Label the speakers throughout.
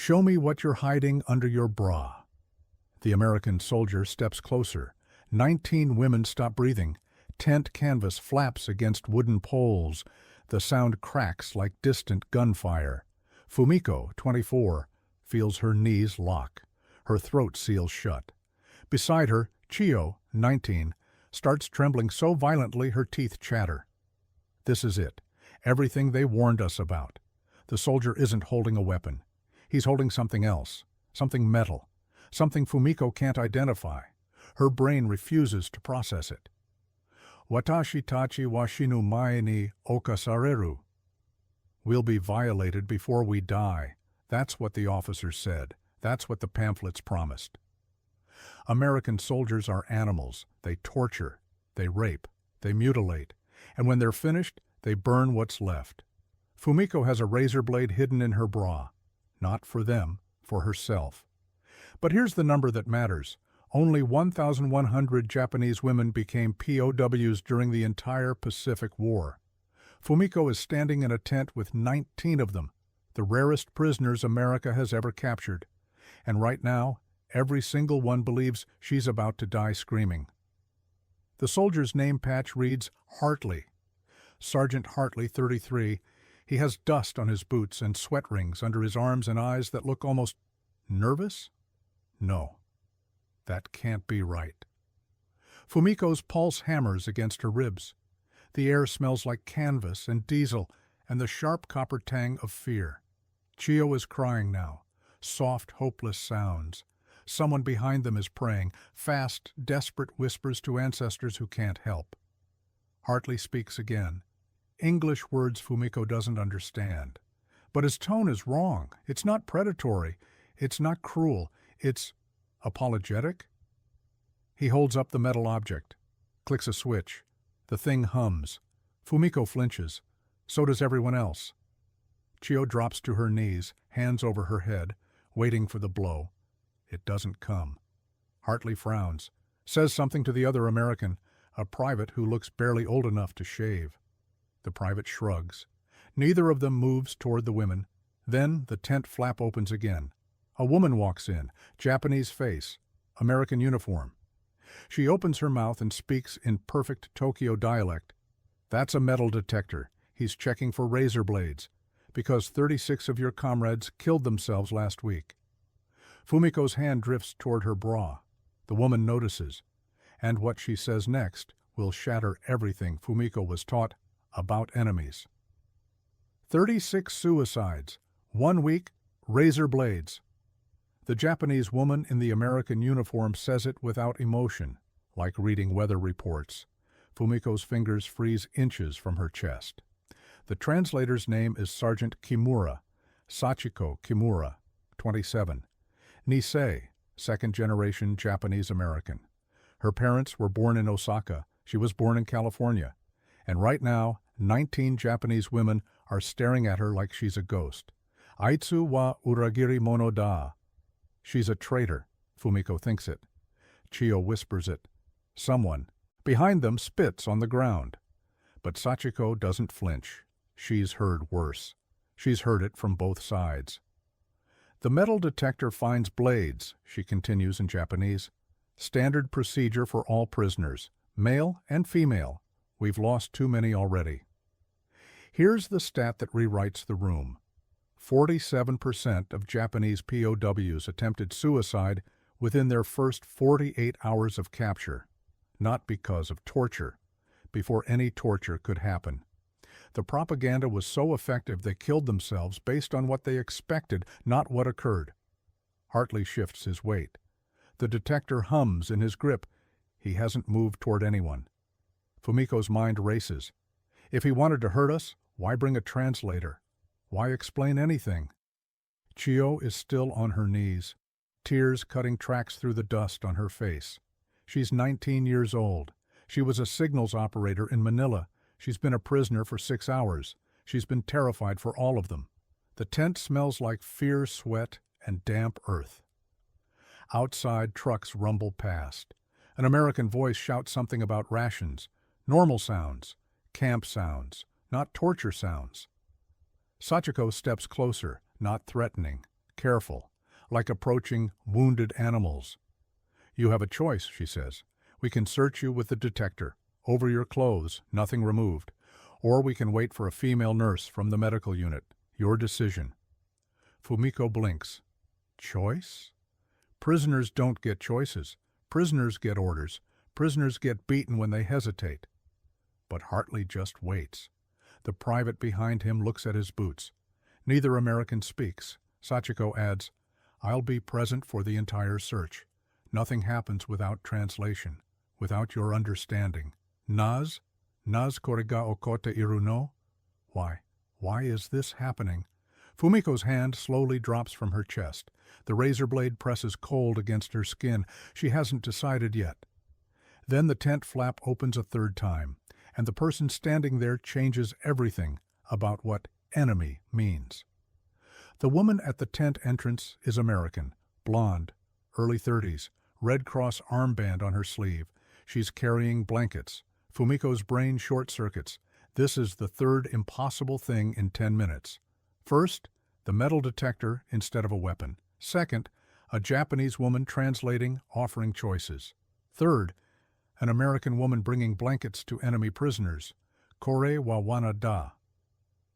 Speaker 1: Show me what you're hiding under your bra. The American soldier steps closer. 19 women stop breathing. Tent canvas flaps against wooden poles. The sound cracks like distant gunfire. Fumiko, 24, feels her knees lock. Her throat seals shut. Beside her, Chio, 19, starts trembling so violently her teeth chatter. This is it. Everything they warned us about. The soldier isn't holding a weapon. He's holding something else. Something metal. Something Fumiko can't identify. Her brain refuses to process it. Watashi tachi washinu mae ni okasareru. We'll be violated before we die. That's what the officers said. That's what the pamphlets promised. American soldiers are animals. They torture, they rape, they mutilate, and when they're finished, they burn what's left. Fumiko has a razor blade hidden in her bra. Not for them, for herself. But here's the number that matters. Only 1,100 Japanese women became POWs during the entire Pacific War. Fumiko is standing in a tent with 19 of them, the rarest prisoners America has ever captured. And right now, every single one believes she's about to die screaming. The soldier's name patch reads Hartley. Sergeant Hartley, 33. He has dust on his boots and sweat rings under his arms and eyes that look almost nervous? No, that can't be right. Fumiko's pulse hammers against her ribs. The air smells like canvas and diesel and the sharp copper tang of fear. Chio is crying now. Soft, hopeless sounds. Someone behind them is praying, fast, desperate whispers to ancestors who can't help. Hartley speaks again. English words Fumiko doesn't understand. But his tone is wrong. It's not predatory. It's not cruel. It's apologetic. He holds up the metal object, clicks a switch. The thing hums. Fumiko flinches. So does everyone else. Chio drops to her knees, hands over her head, waiting for the blow. It doesn't come. Hartley frowns, says something to the other American, a private who looks barely old enough to shave. The private shrugs. Neither of them moves toward the women. Then the tent flap opens again. A woman walks in, Japanese face, American uniform. She opens her mouth and speaks in perfect Tokyo dialect. That's a metal detector. He's checking for razor blades, because 36 of your comrades killed themselves last week. Fumiko's hand drifts toward her bra. The woman notices, and what she says next will shatter everything Fumiko was taught about enemies. 36 suicides, 1 week, razor blades. The Japanese woman in the American uniform says it without emotion, like reading weather reports. Fumiko's fingers freeze inches from her chest. The translator's name is Sergeant Kimura, Sachiko Kimura, 27. Nisei, second-generation Japanese-American. Her parents were born in Osaka. She was born in California. And right now, 19 Japanese women are staring at her like she's a ghost. Aitsu wa uragiri mono da. She's a traitor, Fumiko thinks it. Chio whispers it. Someone, behind them, spits on the ground. But Sachiko doesn't flinch. She's heard worse. She's heard it from both sides. The metal detector finds blades, she continues in Japanese. Standard procedure for all prisoners, male and female. We've lost too many already. Here's the stat that rewrites the room. 47% of Japanese POWs attempted suicide within their first 48 hours of capture, not because of torture, before any torture could happen. The propaganda was so effective they killed themselves based on what they expected, not what occurred. Hartley shifts his weight. The detector hums in his grip. He hasn't moved toward anyone. Fumiko's mind races. If he wanted to hurt us, why bring a translator? Why explain anything? Chio is still on her knees, tears cutting tracks through the dust on her face. She's 19 years old. She was a signals operator in Manila. She's been a prisoner for 6 hours. She's been terrified for all of them. The tent smells like fear, sweat, and damp earth. Outside, trucks rumble past. An American voice shouts something about rations, normal sounds, camp sounds, not torture sounds. Sachiko steps closer, not threatening, careful, like approaching wounded animals. "You have a choice," she says. "We can search you with the detector, over your clothes, nothing removed. Or we can wait for a female nurse from the medical unit. Your decision." Fumiko blinks. Choice? Prisoners don't get choices. Prisoners get orders. Prisoners get beaten when they hesitate. But Hartley just waits. The private behind him looks at his boots. Neither American speaks. Sachiko adds, "I'll be present for the entire search. Nothing happens without translation, without your understanding. Naz koriga okote iru no?" Why is this happening? Fumiko's hand slowly drops from her chest. The razor blade presses cold against her skin. She hasn't decided yet. Then the tent flap opens a third time, and the person standing there changes everything about what enemy means. The woman at the tent entrance is American, blonde, early 30s, Red Cross armband on her sleeve. She's carrying blankets. Fumiko's brain short-circuits. This is the third impossible thing in 10 minutes. First, the metal detector instead of a weapon. Second, a Japanese woman translating, offering choices. Third, an American woman bringing blankets to enemy prisoners. Kore wa wana da.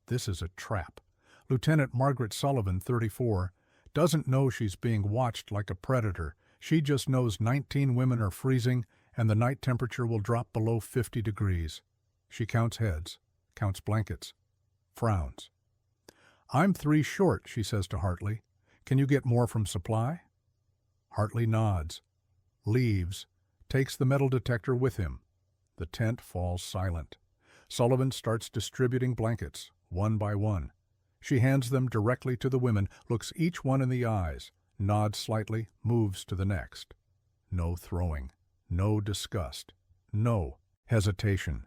Speaker 1: This is a trap. Lieutenant Margaret Sullivan, 34, doesn't know she's being watched like a predator. She just knows 19 women are freezing and the night temperature will drop below 50 degrees. She counts heads, counts blankets, frowns. "I'm 3 short," she says to Hartley. "Can you get more from supply?" Hartley nods, leaves, takes the metal detector with him. The tent falls silent. Sullivan starts distributing blankets, one by one. She hands them directly to the women, looks each one in the eyes, nods slightly, moves to the next. No throwing, no disgust, no hesitation.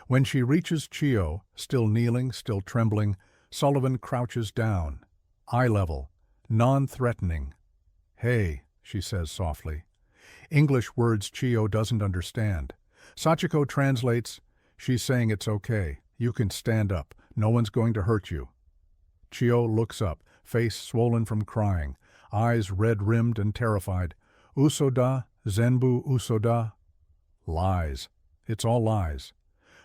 Speaker 1: When she reaches Chio, still kneeling, still trembling, Sullivan crouches down, eye level, non-threatening. "Hey," she says softly. English words Chio doesn't understand. Sachiko translates, "She's saying it's okay. You can stand up. No one's going to hurt you." Chio looks up, face swollen from crying, eyes red-rimmed and terrified. "Usoda, Zenbu usoda." Lies. It's all lies.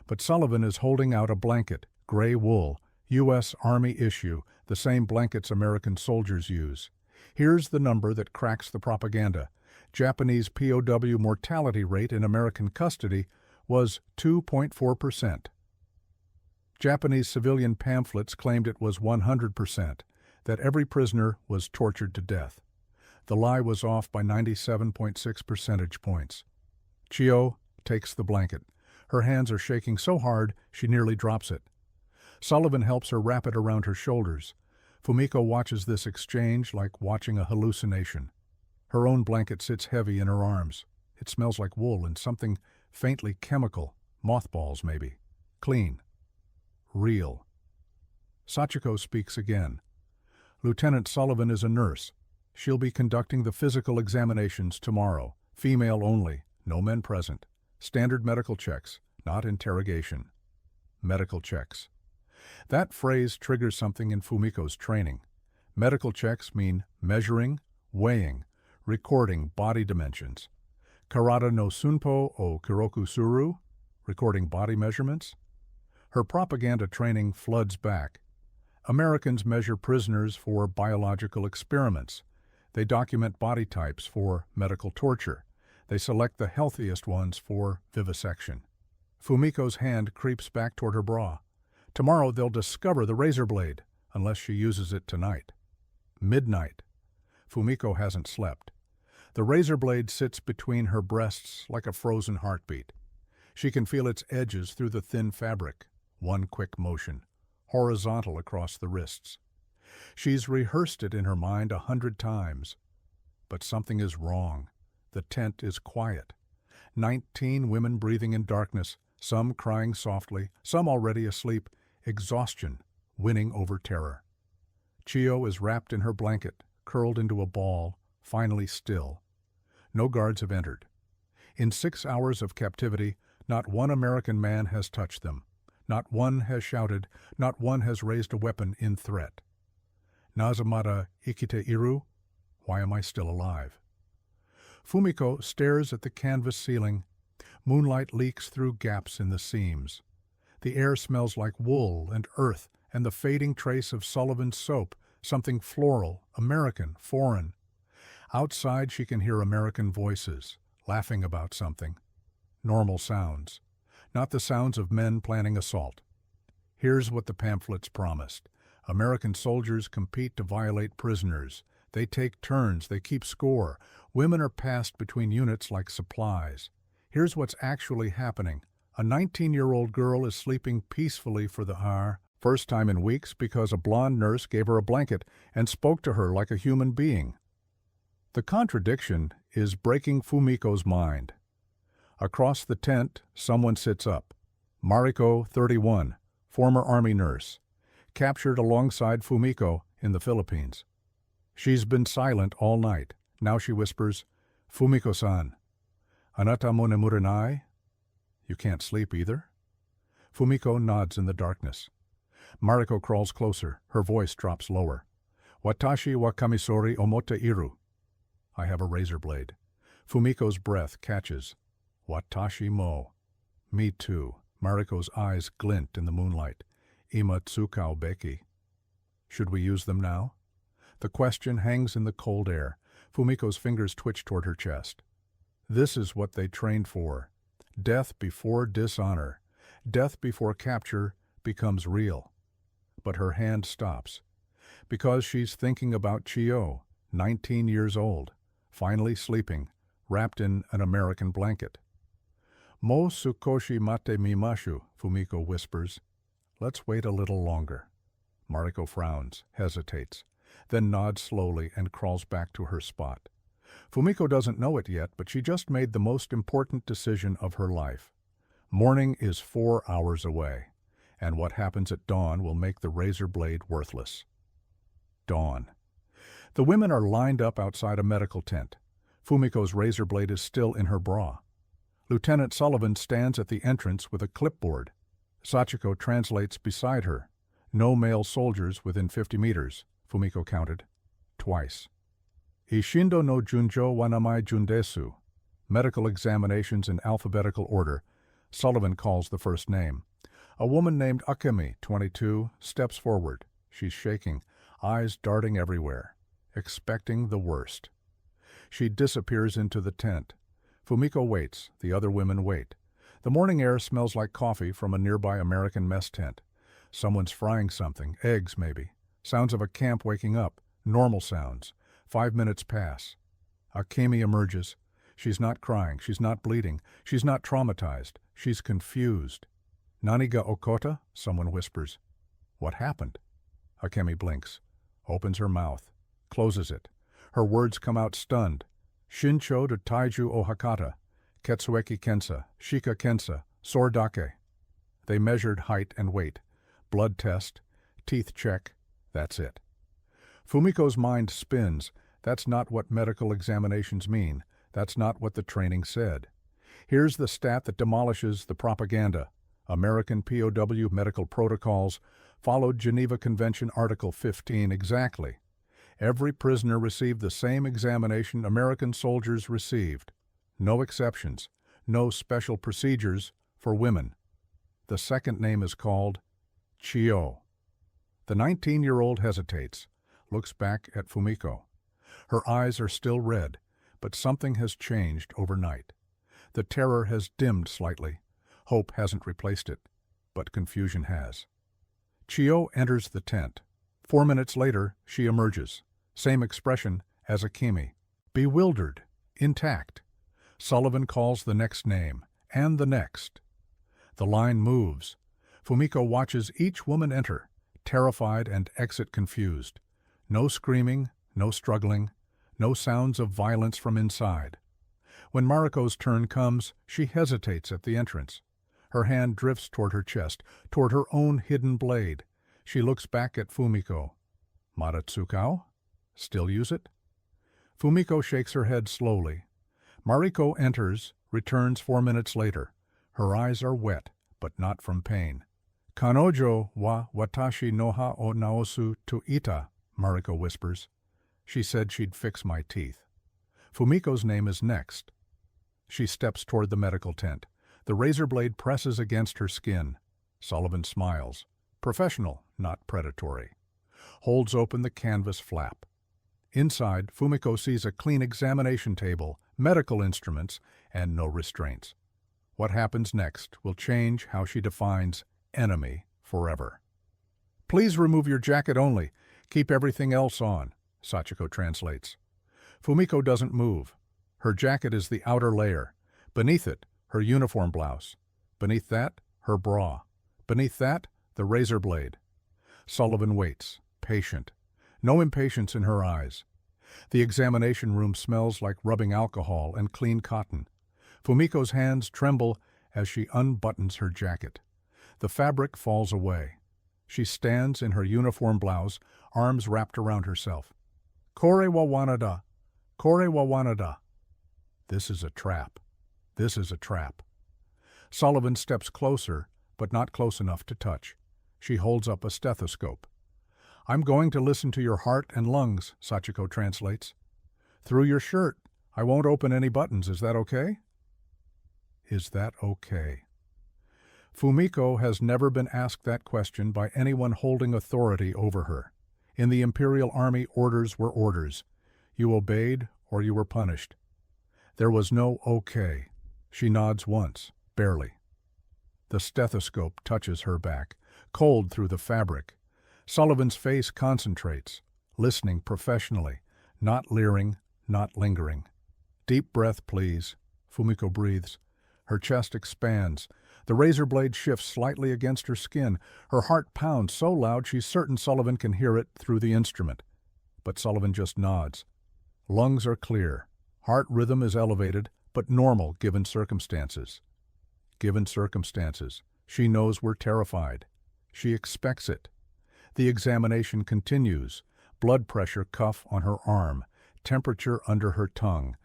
Speaker 1: But Sullivan is holding out a blanket, gray wool, U.S. Army issue, the same blankets American soldiers use. Here's the number that cracks the propaganda. Japanese POW mortality rate in American custody was 2.4%. Japanese civilian pamphlets claimed it was 100%, that every prisoner was tortured to death. The lie was off by 97.6 percentage points. Chio takes the blanket. Her hands are shaking so hard she nearly drops it. Sullivan helps her wrap it around her shoulders. Fumiko watches this exchange like watching a hallucination. Her own blanket sits heavy in her arms. It smells like wool and something faintly chemical, mothballs maybe. Clean. Real. Sachiko speaks again. "Lieutenant Sullivan is a nurse. She'll be conducting the physical examinations tomorrow. Female only, no men present. Standard medical checks, not interrogation." Medical checks. That phrase triggers something in Fumiko's training. Medical checks mean measuring, weighing, recording body dimensions. Karada no sunpo o kuroku suru, recording body measurements. Her propaganda training floods back. Americans measure prisoners for biological experiments. They document body types for medical torture. They select the healthiest ones for vivisection. Fumiko's hand creeps back toward her bra. Tomorrow they'll discover the razor blade, unless she uses it tonight. Midnight. Fumiko hasn't slept. The razor blade sits between her breasts like a frozen heartbeat. She can feel its edges through the thin fabric. One quick motion, horizontal across the wrists. She's rehearsed it in her mind 100 times. But something is wrong. The tent is quiet. 19 women breathing in darkness, some crying softly, some already asleep. Exhaustion, winning over terror. Chio is wrapped in her blanket, curled into a ball, finally still. No guards have entered. In 6 hours of captivity, not one American man has touched them. Not one has shouted, not one has raised a weapon in threat. Nazamata ikite iru? Why am I still alive? Fumiko stares at the canvas ceiling. Moonlight leaks through gaps in the seams. The air smells like wool and earth and the fading trace of Sullivan's soap, something floral, American, foreign. Outside she can hear American voices, laughing about something. Normal sounds, not the sounds of men planning assault. Here's what the pamphlets promised. American soldiers compete to violate prisoners. They take turns, they keep score. Women are passed between units like supplies. Here's what's actually happening. A 19-year-old girl is sleeping peacefully for the hour, first time in weeks because a blonde nurse gave her a blanket and spoke to her like a human being. The contradiction is breaking Fumiko's mind. Across the tent, someone sits up. Mariko, 31, former Army nurse, captured alongside Fumiko in the Philippines. She's been silent all night. Now she whispers, "Fumiko-san, anata mo nemuranai?" You can't sleep either? Fumiko nods in the darkness. Mariko crawls closer. Her voice drops lower. "Watashi wa kamisori omote iru." I have a razor blade. Fumiko's breath catches. "Watashi mo." Me too. Mariko's eyes glint in the moonlight. "Ima tsukao beki." Should we use them now? The question hangs in the cold air. Fumiko's fingers twitch toward her chest. This is what they trained for. Death before dishonor. Death before capture becomes real. But her hand stops. Because she's thinking about Chio, 19 years old, finally sleeping, wrapped in an American blanket. "Mo sukoshi mate mimashu," Fumiko whispers. "Let's wait a little longer." Mariko frowns, hesitates, then nods slowly and crawls back to her spot. Fumiko doesn't know it yet, but she just made the most important decision of her life. Morning is 4 hours away, and what happens at dawn will make the razor blade worthless. Dawn. The women are lined up outside a medical tent. Fumiko's razor blade is still in her bra. Lieutenant Sullivan stands at the entrance with a clipboard. Sachiko translates beside her. No male soldiers within 50 meters, Fumiko counted. Twice. Ishindo no junjo wa namai jundesu. Medical examinations in alphabetical order. Sullivan calls the first name. A woman named Akemi, 22, steps forward. She's shaking, eyes darting everywhere, expecting the worst. She disappears into the tent. Fumiko waits. The other women wait. The morning air smells like coffee from a nearby American mess tent. Someone's frying something, eggs maybe. Sounds of a camp waking up, normal sounds. 5 minutes pass. Akemi emerges. She's not crying, she's not bleeding, she's not traumatized, she's confused. "Naniga okota?" someone whispers. "What happened?" Akemi blinks, opens her mouth, closes it. Her words come out stunned. "Shincho to taiju o hakata, ketsueki kensa, shika kensa, sordake." They measured height and weight. Blood test, teeth check, that's it. Fumiko's mind spins. That's not what medical examinations mean. That's not what the training said. Here's the stat that demolishes the propaganda. American POW medical protocols followed Geneva Convention Article 15 exactly. Every prisoner received the same examination American soldiers received. No exceptions, no special procedures for women. The second name is called Chio. The 19-year-old hesitates, looks back at Fumiko. Her eyes are still red, but something has changed overnight. The terror has dimmed slightly. Hope hasn't replaced it, but confusion has. Chio enters the tent. 4 minutes later, she emerges. Same expression as Akemi. Bewildered, intact. Sullivan calls the next name, and the next. The line moves. Fumiko watches each woman enter, terrified and exit confused. No screaming, no struggling, no sounds of violence from inside. When Mariko's turn comes, she hesitates at the entrance. Her hand drifts toward her chest, toward her own hidden blade. She looks back at Fumiko. "Maratsukao? Still use it?" Fumiko shakes her head slowly. Mariko enters, returns 4 minutes later. Her eyes are wet, but not from pain. "Kanojo wa watashi no ha o naosu to ita," Mariko whispers. She said she'd fix my teeth. Fumiko's name is next. She steps toward the medical tent. The razor blade presses against her skin. Sullivan smiles. Professional, not predatory. Holds open the canvas flap. Inside, Fumiko sees a clean examination table, medical instruments, and no restraints. What happens next will change how she defines enemy forever. Please remove your jacket only. Keep everything else on, Sachiko translates. Fumiko doesn't move. Her jacket is the outer layer. Beneath it, her uniform blouse. Beneath that, her bra. Beneath that, the razor blade. Sullivan waits, patient. No impatience in her eyes. The examination room smells like rubbing alcohol and clean cotton. Fumiko's hands tremble as she unbuttons her jacket. The fabric falls away. She stands in her uniform blouse, arms wrapped around herself. Kore wa wanada. Kore wa wanada. This is a trap. This is a trap. Sullivan steps closer, but not close enough to touch. She holds up a stethoscope. I'm going to listen to your heart and lungs, Sachiko translates. Through your shirt. I won't open any buttons. Is that okay? Is that okay? Fumiko has never been asked that question by anyone holding authority over her. In the Imperial Army, orders were orders. You obeyed or you were punished. There was no okay. She nods once, barely. The stethoscope touches her back, cold through the fabric. Sullivan's face concentrates, listening professionally, not leering, not lingering. Deep breath, please. Fumiko breathes. Her chest expands. The razor blade shifts slightly against her skin. Her heart pounds so loud she's certain Sullivan can hear it through the instrument. But Sullivan just nods. Lungs are clear. Heart rhythm is elevated, but normal given circumstances. Given circumstances. She knows we're terrified. She expects it. The examination continues. Blood pressure cuff on her arm. Temperature under her tongue.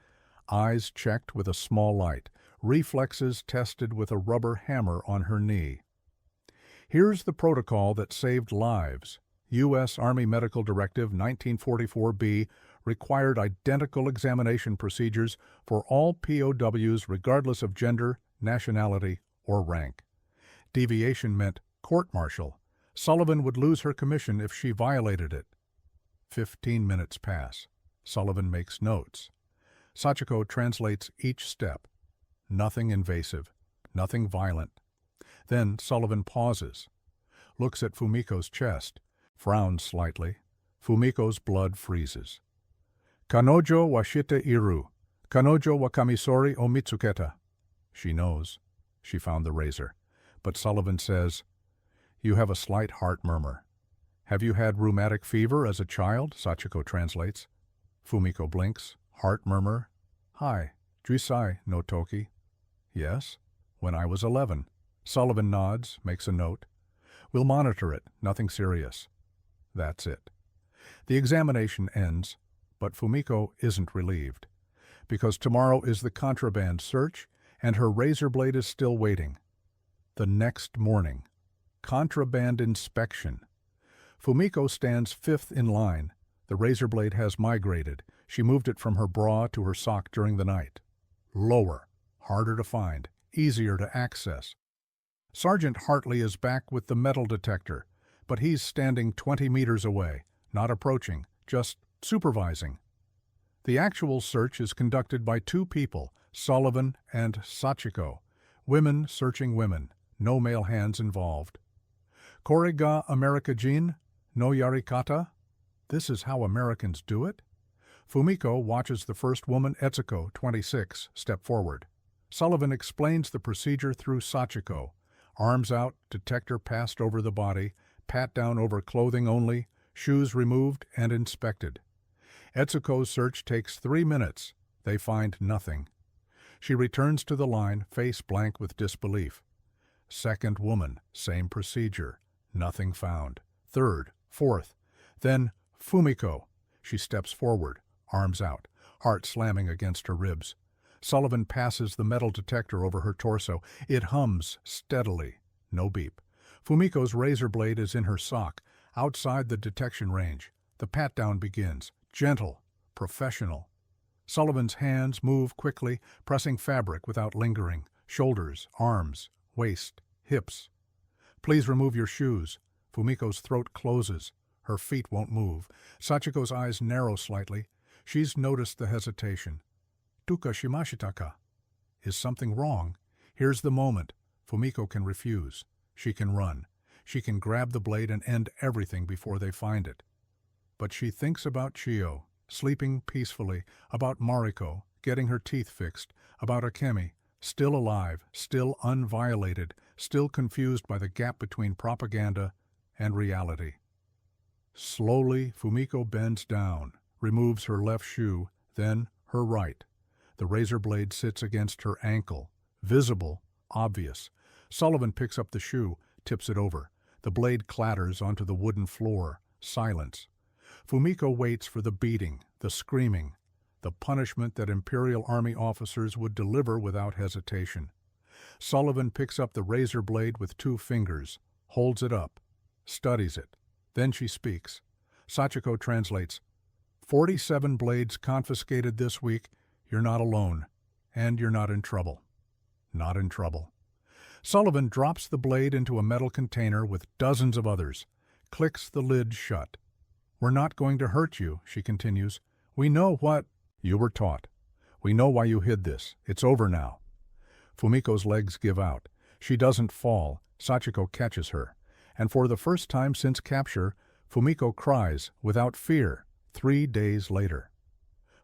Speaker 1: Eyes checked with a small light. Reflexes tested with a rubber hammer on her knee. Here's the protocol that saved lives. U.S. Army Medical Directive 1944B required identical examination procedures for all POWs regardless of gender, nationality, or rank. Deviation meant court-martial. Sullivan would lose her commission if she violated it. 15 minutes pass. Sullivan makes notes. Sachiko translates each step. Nothing invasive, nothing violent. Then Sullivan pauses, looks at Fumiko's chest, frowns slightly. Fumiko's blood freezes. Kanojo wa shite iru. Kanojo wa kamisori o mitsuketa. She knows. She found the razor. But Sullivan says, You have a slight heart murmur. Have you had rheumatic fever as a child? Sachiko translates. Fumiko blinks. Heart murmur. Hi, Juisai no toki. Yes, when I was 11. Sullivan nods, makes a note. We'll monitor it, nothing serious. That's it. The examination ends, but Fumiko isn't relieved, because tomorrow is the contraband search, and her razor blade is still waiting. The next morning, contraband inspection. Fumiko stands fifth in line. The razor blade has migrated. She moved it from her bra to her sock during the night. Lower, harder to find, easier to access. Sergeant Hartley is back with the metal detector, but he's standing 20 meters away, not approaching, just supervising. The actual search is conducted by two people, Sullivan and Sachiko. Women searching women, no male hands involved. Kore ga America Jin, no yarikata? This is how Americans do it? Fumiko watches the first woman, Etsuko, 26, step forward. Sullivan explains the procedure through Sachiko. Arms out, detector passed over the body, pat down over clothing only, shoes removed and inspected. Etsuko's search takes 3 minutes. They find nothing. She returns to the line, face blank with disbelief. Second woman, same procedure. Nothing found. Third, fourth. Then Fumiko. She steps forward, arms out, heart slamming against her ribs. Sullivan passes the metal detector over her torso. It hums steadily. No beep. Fumiko's razor blade is in her sock, outside the detection range. The pat-down begins, gentle, professional. Sullivan's hands move quickly, pressing fabric without lingering, shoulders, arms, waist, hips. Please remove your shoes. Fumiko's throat closes. Her feet won't move. Sachiko's eyes narrow slightly. She's noticed the hesitation. Tuka shimashitaka. Is something wrong? Here's the moment. Fumiko can refuse. She can run. She can grab the blade and end everything before they find it. But she thinks about Chiyo, sleeping peacefully, about Mariko, getting her teeth fixed, about Akemi, still alive, still unviolated, still confused by the gap between propaganda and reality. Slowly, Fumiko bends down, removes her left shoe, then her right. The razor blade sits against her ankle, visible, obvious. Sullivan picks up the shoe, tips it over. The blade clatters onto the wooden floor. Silence. Fumiko waits for the beating, the screaming, the punishment that Imperial Army officers would deliver without hesitation. Sullivan picks up the razor blade with 2 fingers, holds it up, studies it. Then she speaks. Sachiko translates, 47 blades confiscated this week. You're not alone, and you're not in trouble. Not in trouble. Sullivan drops the blade into a metal container with dozens of others, clicks the lid shut. We're not going to hurt you, she continues. We know what you were taught. We know why you hid this. It's over now. Fumiko's legs give out. She doesn't fall. Sachiko catches her. And for the first time since capture, Fumiko cries, without fear, 3 days later.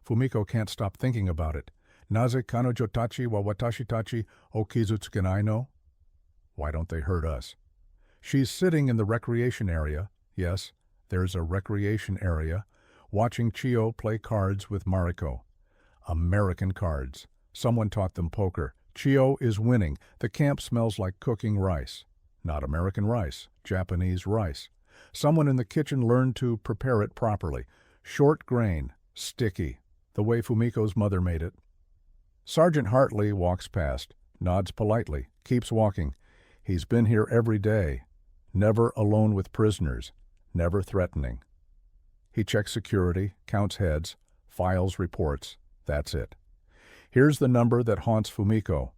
Speaker 1: Fumiko can't stop thinking about it. Naze kanojo tachi wa watashi tachi o kizutsukenai no? Why don't they hurt us? She's sitting in the recreation area. Yes, there's a recreation area, watching Chiyo play cards with Mariko. American cards. Someone taught them poker. Chiyo is winning. The camp smells like cooking rice. Not American rice, Japanese rice. Someone in the kitchen learned to prepare it properly. Short grain, sticky, the way Fumiko's mother made it. Sergeant Hartley walks past, nods politely, keeps walking. He's been here every day, never alone with prisoners, never threatening. He checks security, counts heads, files reports. That's it. Here's the number that haunts Fumiko.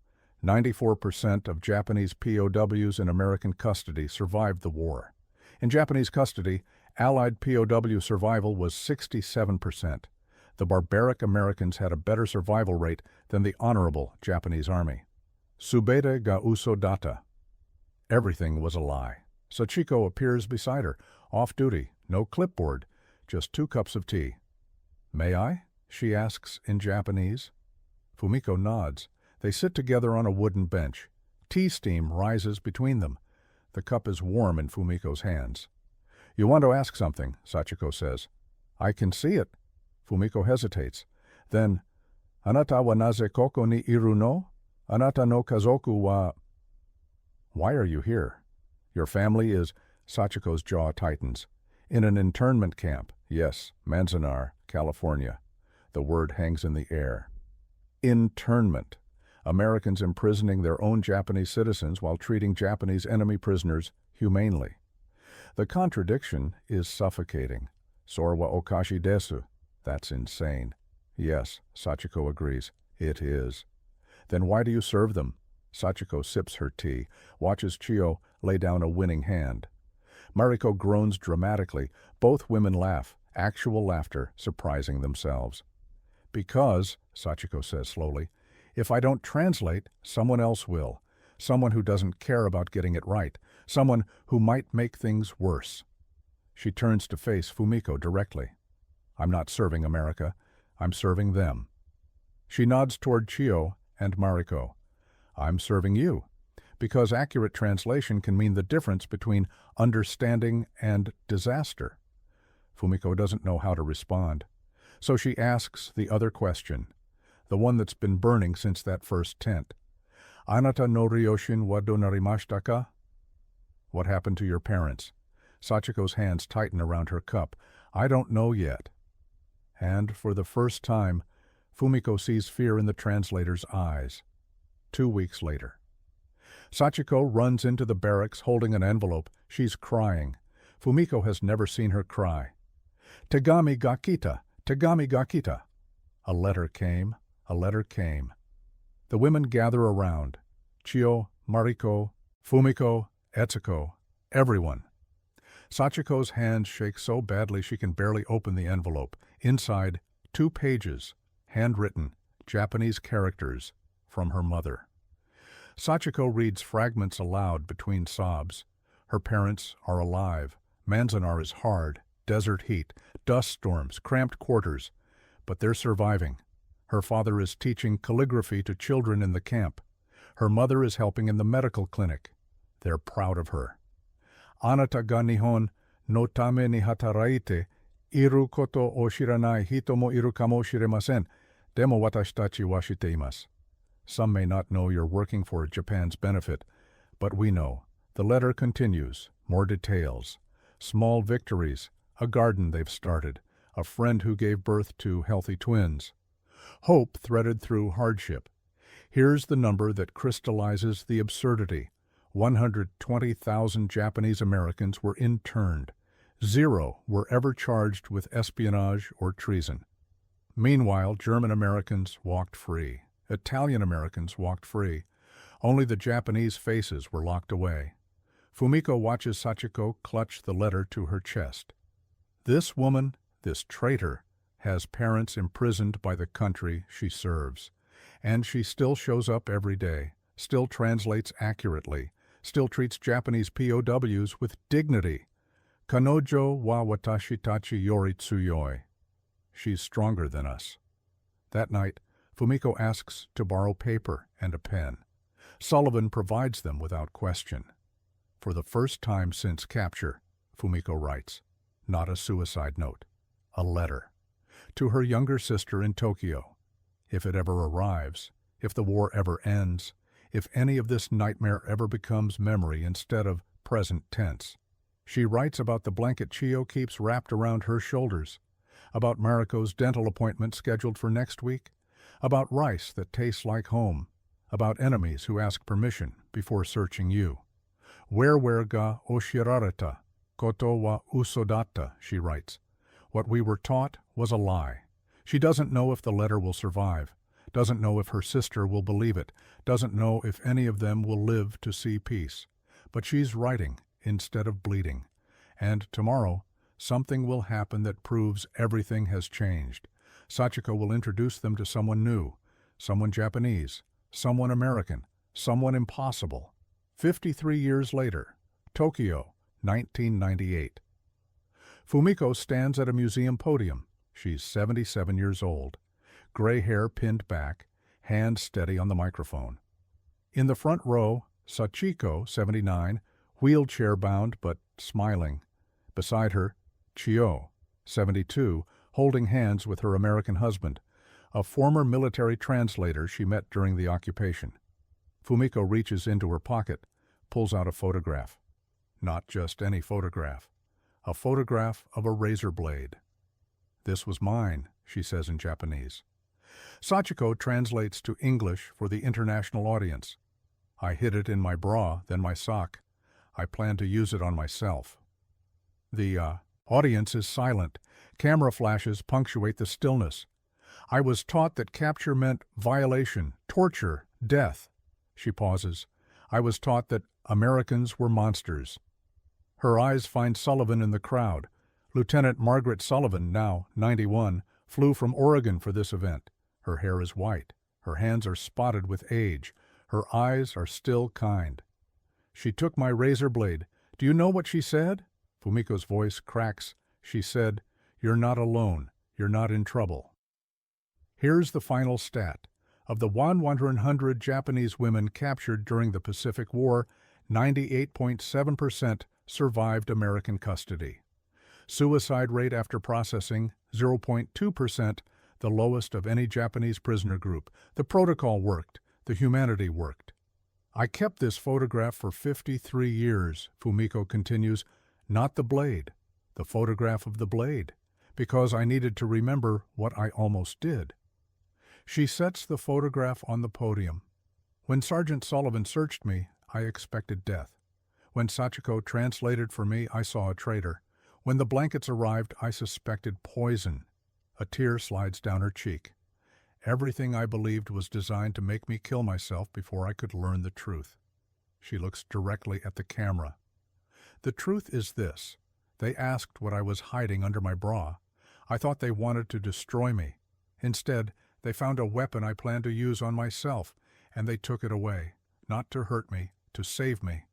Speaker 1: 94% of Japanese POWs in American custody survived the war. In Japanese custody, Allied POW survival was 67%. The barbaric Americans had a better survival rate than the honorable Japanese Army. Subete ga uso data. Everything was a lie. Sachiko appears beside her, off duty, no clipboard, just 2 cups of tea. May I? She asks in Japanese. Fumiko nods. They sit together on a wooden bench. Tea steam rises between them. The cup is warm in Fumiko's hands. You want to ask something, Sachiko says. I can see it. Fumiko hesitates. Then, Anata wa naze koko ni iru no? Anata no kazoku wa... Why are you here? Your family is... Sachiko's jaw tightens. In an internment camp. Yes, Manzanar, California. The word hangs in the air. Internment. Americans imprisoning their own Japanese citizens while treating Japanese enemy prisoners humanely. The contradiction is suffocating. Sorwa okashi desu. That's insane. Yes, Sachiko agrees. It is. Then why do you serve them? Sachiko sips her tea, watches Chiyo lay down a winning hand. Mariko groans dramatically. Both women laugh, actual laughter, surprising themselves. Because, Sachiko says slowly, if I don't translate, someone else will. Someone who doesn't care about getting it right. Someone who might make things worse. She turns to face Fumiko directly. I'm not serving America. I'm serving them. She nods toward Chiyo and Mariko. I'm serving you. Because accurate translation can mean the difference between understanding and disaster. Fumiko doesn't know how to respond. So she asks the other question, the one that's been burning since that first tent. Anata no ryoshin wa do narimashita ka? What happened to your parents? Sachiko's hands tighten around her cup. I don't know yet. And for the first time, Fumiko sees fear in the translator's eyes. 2 weeks later. Sachiko runs into the barracks holding an envelope. She's crying. Fumiko has never seen her cry. Tegami ga kita, tegami ga kita. A letter came, a letter came. The women gather around. Chio, Mariko, Fumiko, Etsuko, everyone. Sachiko's hands shake so badly she can barely open the envelope. Inside, 2 pages, handwritten, Japanese characters, from her mother. Sachiko reads fragments aloud between sobs. Her parents are alive. Manzanar is hard, desert heat, dust storms, cramped quarters, but they're surviving. Her father is teaching calligraphy to children in the camp. Her mother is helping in the medical clinic. They're proud of her. Anata ga nihon no tame ni hataraite, iru koto o shiranai hito mo iru kamo shiremasen, demo watashi tachi wa shiteimasu. Some may not know you're working for Japan's benefit, but we know. The letter continues, more details. Small victories, a garden they've started, a friend who gave birth to healthy twins. Hope threaded through hardship. Here's the number that crystallizes the absurdity. 120,000 Japanese Americans were interned. 0 were ever charged with espionage or treason. Meanwhile, German Americans walked free. Italian Americans walked free. Only the Japanese faces were locked away. Fumiko watches Sachiko clutch the letter to her chest. This woman, this traitor, has parents imprisoned by the country she serves. And she still shows up every day, still translates accurately, still treats Japanese POWs with dignity. Kanojo wa watashi tachi yori tsuyoi. She's stronger than us. That night, Fumiko asks to borrow paper and a pen. Sullivan provides them without question. For the first time since capture, Fumiko writes, not a suicide note, a letter, to her younger sister in Tokyo. If it ever arrives, if the war ever ends, if any of this nightmare ever becomes memory instead of present tense. She writes about the blanket Chio keeps wrapped around her shoulders, about Mariko's dental appointment scheduled for next week, about rice that tastes like home, about enemies who ask permission before searching you. Where ga oshirareta, koto wa usodatta, she writes. What we were taught was a lie. She doesn't know if the letter will survive, doesn't know if her sister will believe it, doesn't know if any of them will live to see peace. But she's writing instead of bleeding. And tomorrow, something will happen that proves everything has changed. Sachiko will introduce them to someone new, someone Japanese, someone American, someone impossible. 53 years later, Tokyo, 1998. Fumiko stands at a museum podium. She's 77 years old. Gray hair pinned back, hand steady on the microphone. In the front row, Sachiko, 79, wheelchair-bound but smiling. Beside her, Chio, 72, holding hands with her American husband, a former military translator she met during the occupation. Fumiko reaches into her pocket, pulls out a photograph. Not just any photograph. A photograph of a razor blade. "This was mine," she says in Japanese. Sachiko translates to English for the international audience. "I hid it in my bra, then my sock. I plan to use it on myself." The audience is silent. Camera flashes punctuate the stillness. "I was taught that capture meant violation, torture, death." She pauses. "I was taught that Americans were monsters." Her eyes find Sullivan in the crowd. Lieutenant Margaret Sullivan, now 91, flew from Oregon for this event. Her hair is white. Her hands are spotted with age. Her eyes are still kind. "She took my razor blade. Do you know what she said?" Fumiko's voice cracks. She said, "You're not alone. You're not in trouble." Here's the final stat. Of the 100 Japanese women captured during the Pacific War, 98.7% survived American custody. Suicide rate after processing, 0.2%, the lowest of any Japanese prisoner group. The protocol worked. The humanity worked. "I kept this photograph for 53 years, Fumiko continues, "not the blade, the photograph of the blade, because I needed to remember what I almost did." She sets the photograph on the podium. "When Sergeant Sullivan searched me, I expected death. When Sachiko translated for me, I saw a traitor. When the blankets arrived, I suspected poison. A tear slides down her cheek. Everything I believed was designed to make me kill myself before I could learn the truth. She looks directly at the camera. The truth is this. They asked what I was hiding under my bra. I thought they wanted to destroy me. Instead, they found a weapon I planned to use on myself, and they took it away, not to hurt me, to save me.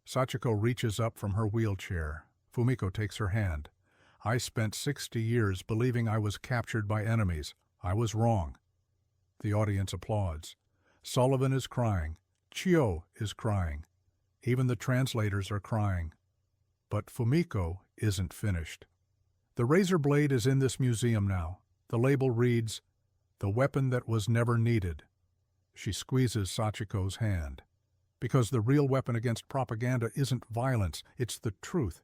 Speaker 1: Sachiko reaches up from her wheelchair. Fumiko takes her hand. I spent 60 years believing I was captured by enemies. I was wrong. The audience applauds. Sullivan is crying. Chio is crying. Even the translators are crying. But Fumiko isn't finished. The razor blade is in this museum now. The label reads, "The weapon that was never needed." She squeezes Sachiko's hand. Because the real weapon against propaganda isn't violence, it's the truth.